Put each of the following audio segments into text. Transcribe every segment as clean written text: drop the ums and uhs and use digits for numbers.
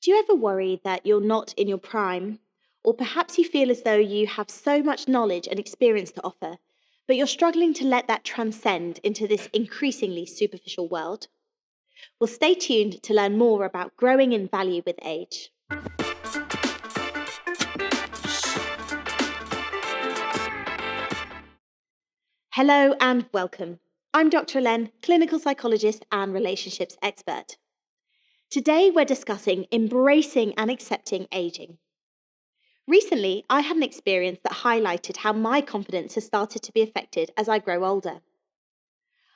Do you ever worry that you're not in your prime? Or perhaps you feel as though you have so much knowledge and experience to offer, but you're struggling to let that transcend into this increasingly superficial world? Well, stay tuned to learn more about growing in value with age. Hello and welcome. I'm Dr. Helene, clinical psychologist and relationships expert. Today we're discussing embracing and accepting aging. Recently, I had an experience that highlighted how my confidence has started to be affected as I grow older.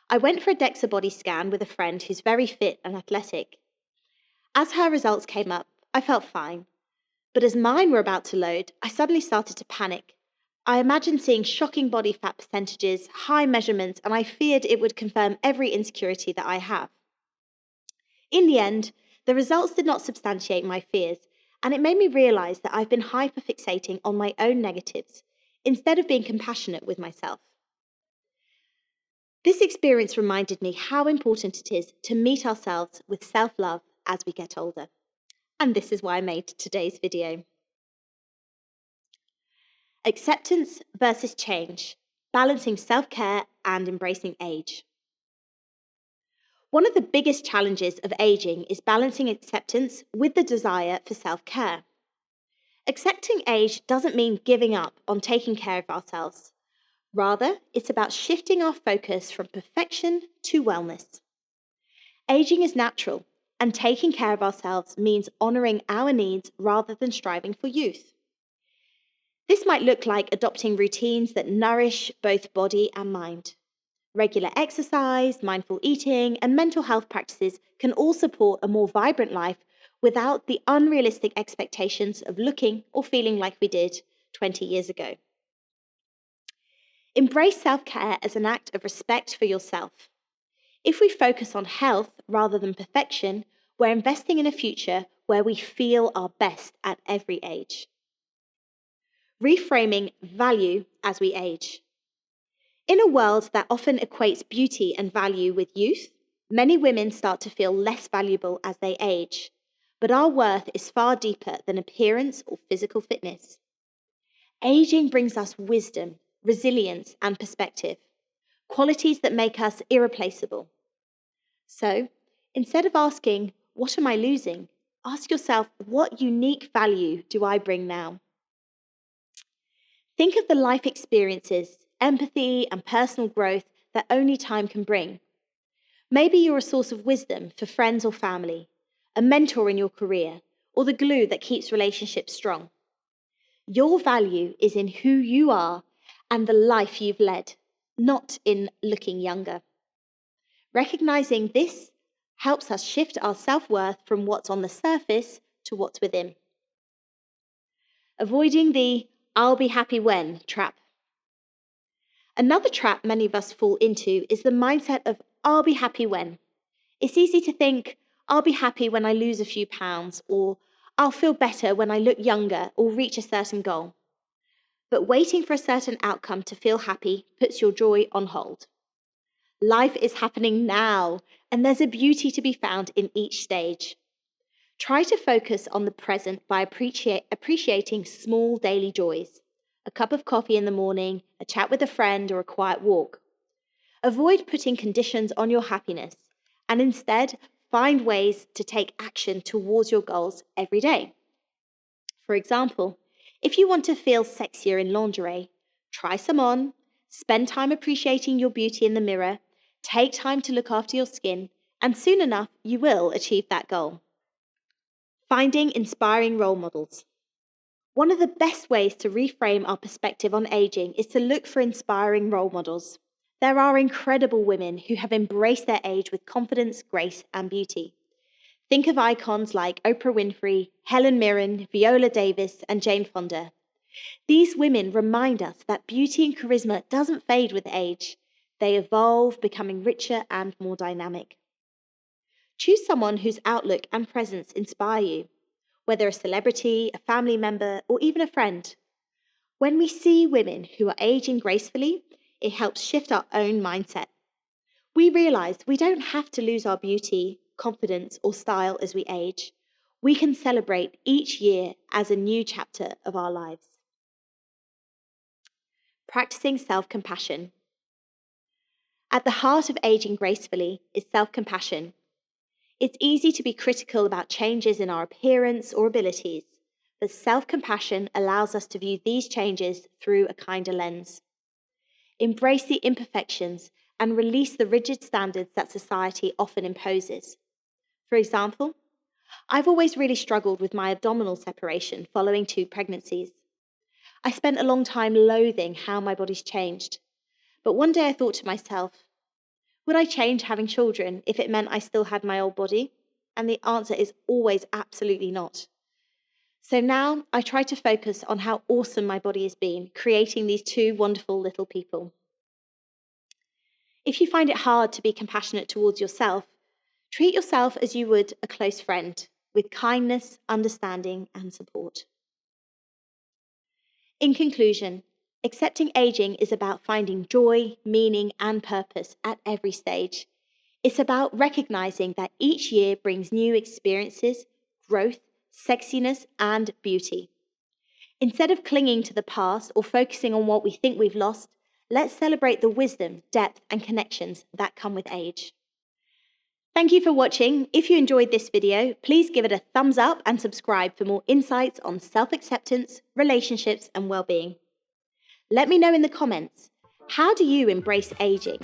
I went for a DEXA body scan with a friend who's very fit and athletic. As her results came up, I felt fine. But as mine were about to load, I suddenly started to panic. I imagined seeing shocking body fat percentages, high measurements, and I feared it would confirm every insecurity that I have. In the end, the results did not substantiate my fears, and it made me realize that I've been hyperfixating on my own negatives instead of being compassionate with myself. This experience reminded me how important it is to meet ourselves with self-love as we get older. And this is why I made today's video. Acceptance versus change, balancing self-care and embracing age. One of the biggest challenges of aging is balancing acceptance with the desire for self-care. Accepting age doesn't mean giving up on taking care of ourselves. Rather, it's about shifting our focus from perfection to wellness. Aging is natural, and taking care of ourselves means honouring our needs rather than striving for youth. This might look like adopting routines that nourish both body and mind. Regular exercise, mindful eating, and mental health practices can all support a more vibrant life without the unrealistic expectations of looking or feeling like we did 20 years ago. Embrace self-care as an act of respect for yourself. If we focus on health rather than perfection, we're investing in a future where we feel our best at every age. Reframing value as we age. In a world that often equates beauty and value with youth, many women start to feel less valuable as they age, but our worth is far deeper than appearance or physical fitness. Aging brings us wisdom, resilience, and perspective, qualities that make us irreplaceable. So, instead of asking, "What am I losing?" ask yourself, "What unique value do I bring now?" Think of the life experiences, empathy, and personal growth that only time can bring. Maybe you're a source of wisdom for friends or family, a mentor in your career, or the glue that keeps relationships strong. Your value is in who you are and the life you've led, not in looking younger. Recognizing this helps us shift our self-worth from what's on the surface to what's within. Avoiding the "I'll be happy when" trap. Another trap many of us fall into is the mindset of "I'll be happy when." It's easy to think, "I'll be happy when I lose a few pounds," or "I'll feel better when I look younger or reach a certain goal." But waiting for a certain outcome to feel happy puts your joy on hold. Life is happening now, and there's a beauty to be found in each stage. Try to focus on the present by appreciating small daily joys. A cup of coffee in the morning, a chat with a friend, or a quiet walk. Avoid putting conditions on your happiness, and instead find ways to take action towards your goals every day. For example, if you want to feel sexier in lingerie, try some on, spend time appreciating your beauty in the mirror, take time to look after your skin, and soon enough you will achieve that goal. Finding inspiring role models. One of the best ways to reframe our perspective on aging is to look for inspiring role models. There are incredible women who have embraced their age with confidence, grace, and beauty. Think of icons like Oprah Winfrey, Helen Mirren, Viola Davis, and Jane Fonda. These women remind us that beauty and charisma doesn't fade with age. They evolve, becoming richer and more dynamic. Choose someone whose outlook and presence inspire you, whether a celebrity, a family member, or even a friend. When we see women who are aging gracefully, it helps shift our own mindset. We realize we don't have to lose our beauty, confidence, or style as we age. we can celebrate each year as a new chapter of our lives. Practicing self-compassion. At the heart of aging gracefully is self-compassion. It's easy to be critical about changes in our appearance or abilities, but self-compassion allows us to view these changes through a kinder lens. Embrace the imperfections and release the rigid standards that society often imposes. For example, I've always really struggled with my abdominal separation following 2 pregnancies. I spent a long time loathing how my body's changed. But one day I thought to myself, would I change having children if it meant I still had my old body? And the answer is always absolutely not. So now I try to focus on how awesome my body has been, creating these 2 wonderful little people. If you find it hard to be compassionate towards yourself, treat yourself as you would a close friend, with kindness, understanding, and support. In conclusion, accepting aging is about finding joy, meaning, and purpose at every stage. It's about recognizing that each year brings new experiences, growth, sexiness, and beauty. Instead of clinging to the past or focusing on what we think we've lost, let's celebrate the wisdom, depth, and connections that come with age. Thank you for watching. If you enjoyed this video, please give it a thumbs up and subscribe for more insights on self-acceptance, relationships, and well-being. Let me know in the comments, how do you embrace aging?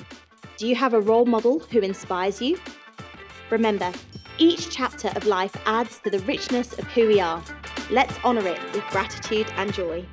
Do you have a role model who inspires you? Remember, each chapter of life adds to the richness of who we are. Let's honour it with gratitude and joy.